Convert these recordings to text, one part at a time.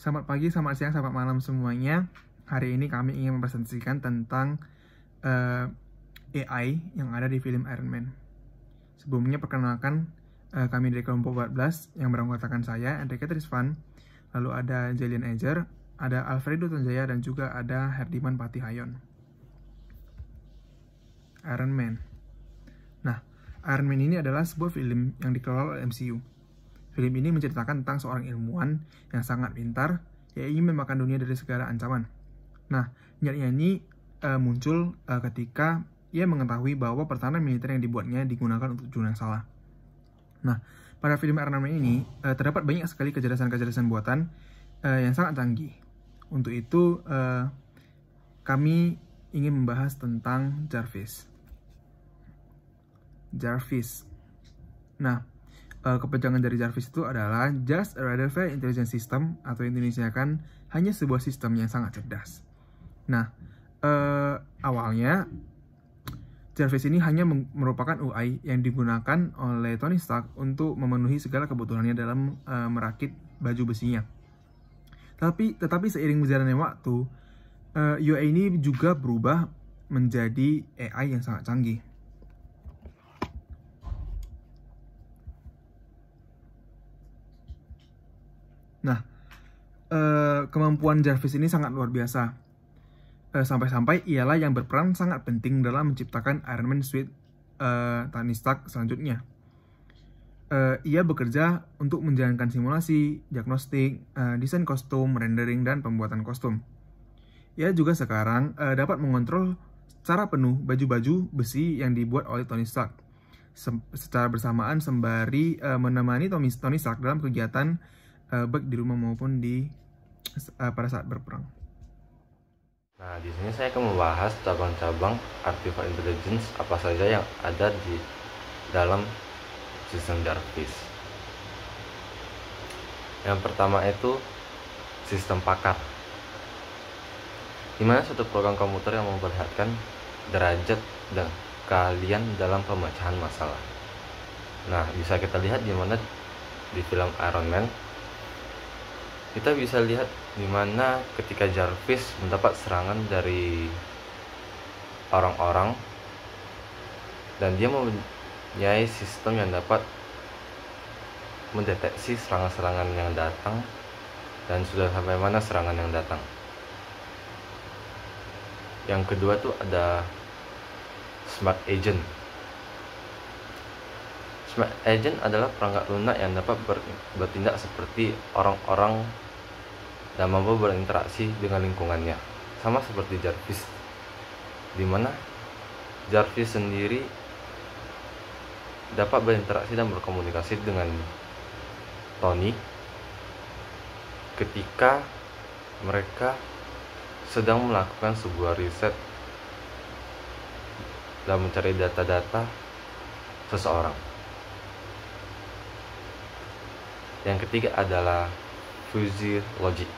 Selamat pagi, selamat siang, selamat malam semuanya. Hari ini kami ingin mempresentasikan tentang AI yang ada di film Iron Man. Sebelumnya perkenalkan, kami dari kelompok 14 yang beranggotakan saya, Enrique Trisvan, lalu ada Jalian Eger, ada Alfredo Tonjaya, dan juga ada Herdiman Patihayon. Iron Man. Nah, Iron Man ini adalah sebuah film yang dikelola oleh MCU. Film ini menceritakan tentang seorang ilmuwan yang sangat pintar yang ingin memakan dunia dari segala ancaman. Nah, niatnya ini muncul ketika ia mengetahui bahwa pertahanan militer yang dibuatnya digunakan untuk tujuan yang salah. Nah, pada film Iron Man ini terdapat banyak sekali kecerdasan-kecerdasan buatan yang sangat canggih. Untuk itu, kami ingin membahas tentang Jarvis. Nah, kepanjangan dari Jarvis itu adalah Just a Rather Intelligent System, atau Indonesia kan hanya sebuah sistem yang sangat cerdas. Nah, awalnya Jarvis ini hanya merupakan UI yang digunakan oleh Tony Stark untuk memenuhi segala kebutuhannya dalam merakit baju besinya. Tetapi seiring berjalannya waktu, UI ini juga berubah menjadi AI yang sangat canggih. Nah, kemampuan Jarvis ini sangat luar biasa. Sampai-sampai ialah yang berperan sangat penting dalam menciptakan Iron Man Suit Tony Stark selanjutnya. Ia bekerja untuk menjalankan simulasi, diagnostik, desain kostum, rendering, dan pembuatan kostum. Ia juga sekarang dapat mengontrol secara penuh baju-baju besi yang dibuat oleh Tony Stark. Secara bersamaan sembari menemani Tony Stark dalam kegiatan baik di rumah maupun pada saat berperang. Nah, di sini saya akan membahas cabang-cabang artificial intelligence apa saja yang ada di dalam sistem Jarvis. Yang pertama itu sistem pakar, di mana suatu program komputer yang memperlihatkan derajat dan keahlian dalam pemecahan masalah. Nah, bisa kita lihat di mana di film Iron Man. Kita bisa lihat di mana ketika Jarvis mendapat serangan dari orang-orang dan dia mempunyai sistem yang dapat mendeteksi serangan-serangan yang datang dan sudah sampai mana serangan yang datang. Yang kedua tuh ada Smart Agent. Smart Agent adalah perangkat lunak yang dapat bertindak seperti orang-orang dan mampu berinteraksi dengan lingkungannya, sama seperti Jarvis, di mana Jarvis sendiri dapat berinteraksi dan berkomunikasi dengan Tony ketika mereka sedang melakukan sebuah riset dan mencari data-data seseorang. Yang ketiga adalah fuzzy logic.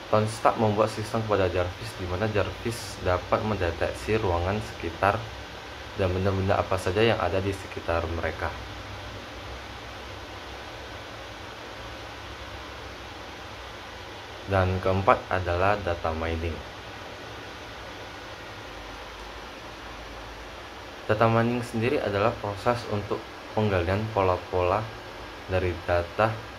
Tony Stark membuat sistem kepada Jarvis di mana Jarvis dapat mendeteksi ruangan sekitar dan benda-benda apa saja yang ada di sekitar mereka. Dan keempat adalah data mining. Data mining sendiri adalah proses untuk penggalian pola-pola dari data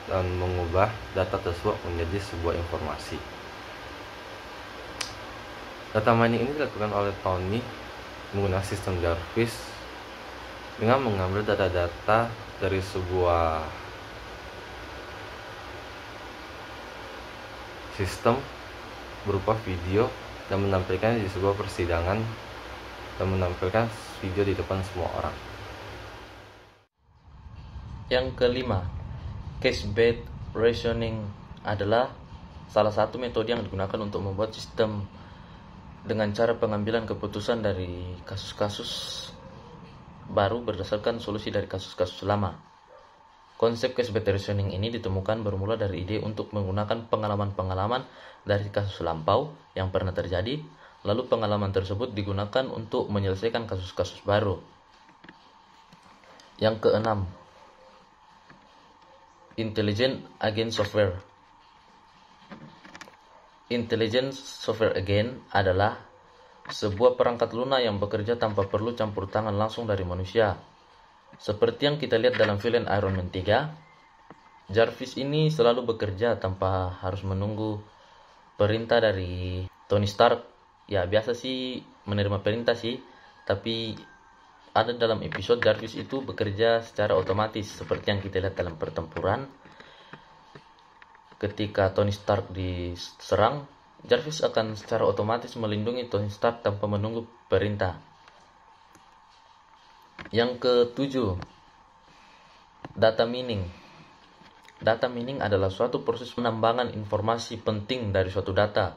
dan mengubah data tersebut menjadi sebuah informasi. Data mining ini dilakukan oleh Tony menggunakan sistem Jarvis dengan mengambil data-data dari sebuah sistem berupa video dan menampilkannya di sebuah persidangan dan menampilkan video di depan semua orang. Yang kelima, case-based reasoning adalah salah satu metode yang digunakan untuk membuat sistem dengan cara pengambilan keputusan dari kasus-kasus baru berdasarkan solusi dari kasus-kasus lama. Konsep case-based reasoning ini ditemukan bermula dari ide untuk menggunakan pengalaman-pengalaman dari kasus lampau yang pernah terjadi, lalu pengalaman tersebut digunakan untuk menyelesaikan kasus-kasus baru. Yang keenam, Intelligent Agent Software. Intelligent Software Agent adalah sebuah perangkat lunak yang bekerja tanpa perlu campur tangan langsung dari manusia. Seperti yang kita lihat dalam film Iron Man 3, Jarvis ini selalu bekerja tanpa harus menunggu perintah dari Tony Stark. Ya biasa sih menerima perintah sih, tapi ada dalam episode Jarvis itu bekerja secara otomatis seperti yang kita lihat dalam pertempuran. Ketika Tony Stark diserang, Jarvis akan secara otomatis melindungi Tony Stark tanpa menunggu perintah. Yang ketujuh, data mining. Data mining adalah suatu proses penambangan informasi penting dari suatu data.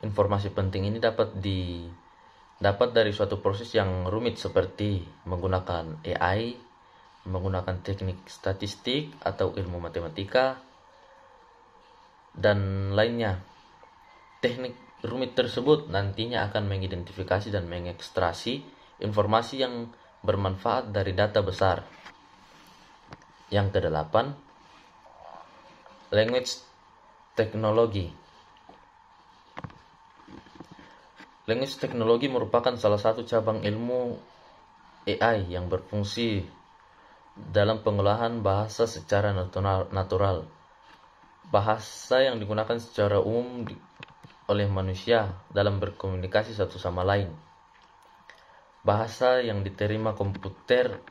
Informasi penting ini dapat dari suatu proses yang rumit seperti menggunakan AI, menggunakan teknik statistik atau ilmu matematika, dan lainnya. Teknik rumit tersebut nantinya akan mengidentifikasi dan mengekstraksi informasi yang bermanfaat dari data besar. Yang kedelapan, language technology. Language technology merupakan salah satu cabang ilmu AI yang berfungsi dalam pengolahan bahasa secara natural. Bahasa yang digunakan secara umum oleh manusia dalam berkomunikasi satu sama lain. Bahasa yang diterima komputer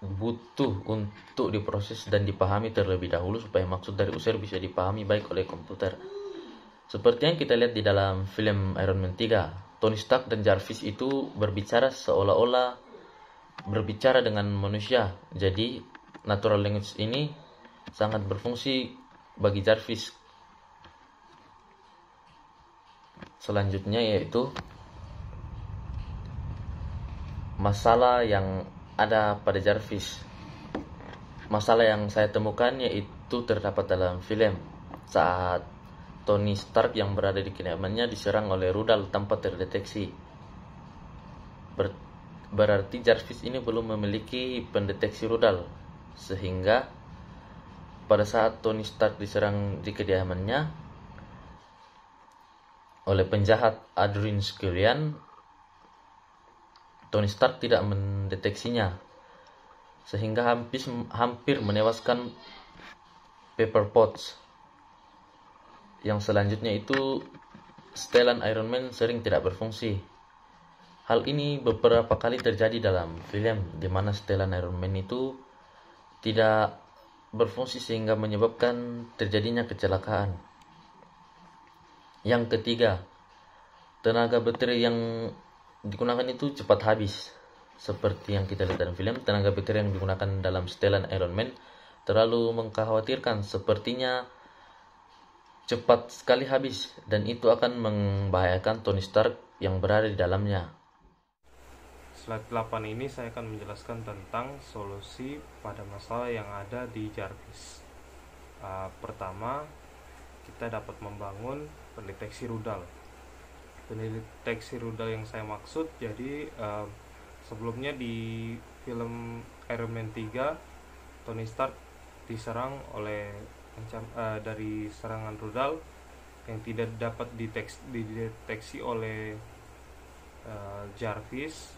butuh untuk diproses dan dipahami terlebih dahulu supaya maksud dari user bisa dipahami baik oleh komputer. Seperti yang kita lihat di dalam film Iron Man 3, Tony Stark dan Jarvis itu berbicara seolah-olah berbicara dengan manusia. Jadi, natural language ini sangat berfungsi bagi Jarvis. Selanjutnya yaitu masalah yang ada pada Jarvis. Masalah yang saya temukan yaitu terdapat dalam film saat Tony Stark yang berada di kediamannya diserang oleh rudal tanpa terdeteksi. Berarti Jarvis ini belum memiliki pendeteksi rudal, sehingga pada saat Tony Stark diserang di kediamannya oleh penjahat Adrian Skillian, Tony Stark tidak mendeteksinya, sehingga hampir menewaskan Pepper Potts. Yang selanjutnya itu setelan Iron Man sering tidak berfungsi. Hal ini beberapa kali terjadi dalam film di mana setelan Iron Man itu tidak berfungsi sehingga menyebabkan terjadinya kecelakaan. Yang ketiga, tenaga baterai yang digunakan itu cepat habis. Seperti yang kita lihat dalam film, tenaga baterai yang digunakan dalam setelan Iron Man terlalu mengkhawatirkan, sepertinya cepat sekali habis, dan itu akan membahayakan Tony Stark yang berada di dalamnya. Slide 8 ini saya akan menjelaskan tentang solusi pada masalah yang ada di Jarvis. Pertama, kita dapat membangun pendeteksi rudal. Pendeteksi rudal yang saya maksud, jadi sebelumnya di film Iron Man 3, Tony Stark diserang oleh dari serangan rudal yang tidak dapat dideteksi oleh Jarvis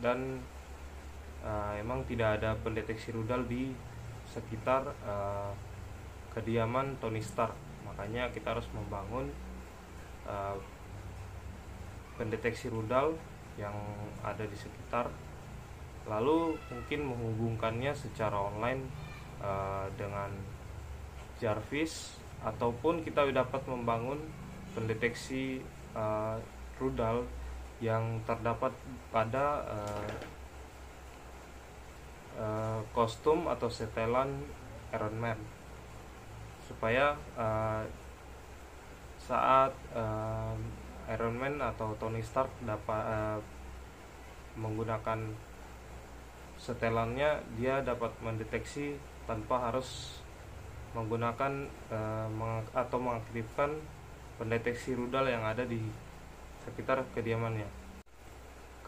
dan emang tidak ada pendeteksi rudal di sekitar kediaman Tony Stark. Makanya kita harus membangun pendeteksi rudal yang ada di sekitar, lalu mungkin menghubungkannya secara online dengan Jarvis, ataupun kita dapat membangun pendeteksi rudal yang terdapat pada kostum atau setelan Iron Man, supaya saat Iron Man atau Tony Stark dapat menggunakan setelannya, dia dapat mendeteksi tanpa harus menggunakan atau mengaktifkan pendeteksi rudal yang ada di sekitar kediamannya.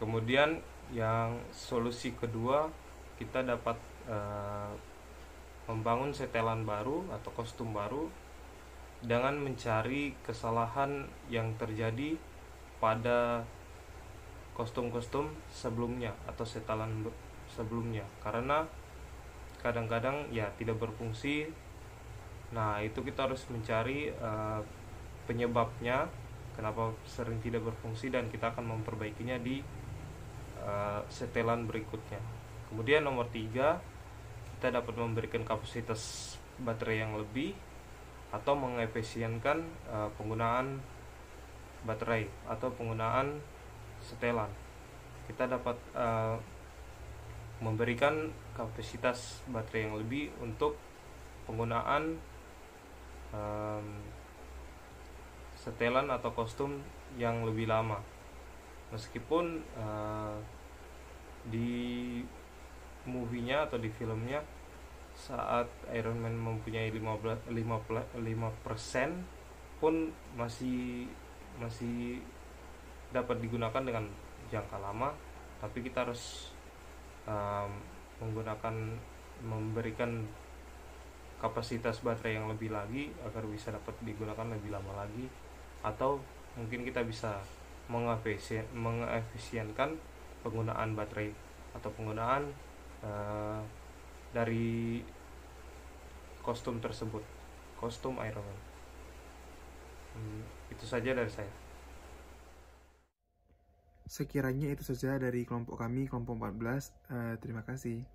Kemudian yang solusi kedua, kita dapat membangun setelan baru atau kostum baru dengan mencari kesalahan yang terjadi pada kostum-kostum sebelumnya atau setelan sebelumnya, karena kadang-kadang ya tidak berfungsi. Nah, itu kita harus mencari penyebabnya kenapa sering tidak berfungsi, dan kita akan memperbaikinya di setelan berikutnya. Kemudian nomor 3, kita dapat memberikan kapasitas baterai yang lebih atau mengefisienkan penggunaan baterai atau penggunaan setelan. Kita dapat memberikan kapasitas baterai yang lebih untuk penggunaan setelan atau kostum yang lebih lama, meskipun di movie-nya atau di filmnya saat Iron Man mempunyai 5% pun masih dapat digunakan dengan jangka lama, tapi kita harus memberikan kapasitas baterai yang lebih lagi agar bisa dapat digunakan lebih lama lagi, atau mungkin kita bisa mengefisienkan penggunaan baterai atau penggunaan dari kostum tersebut, kostum Iron Man. Itu saja dari saya. Sekiranya itu saja dari kelompok kami, kelompok 14. Terima kasih.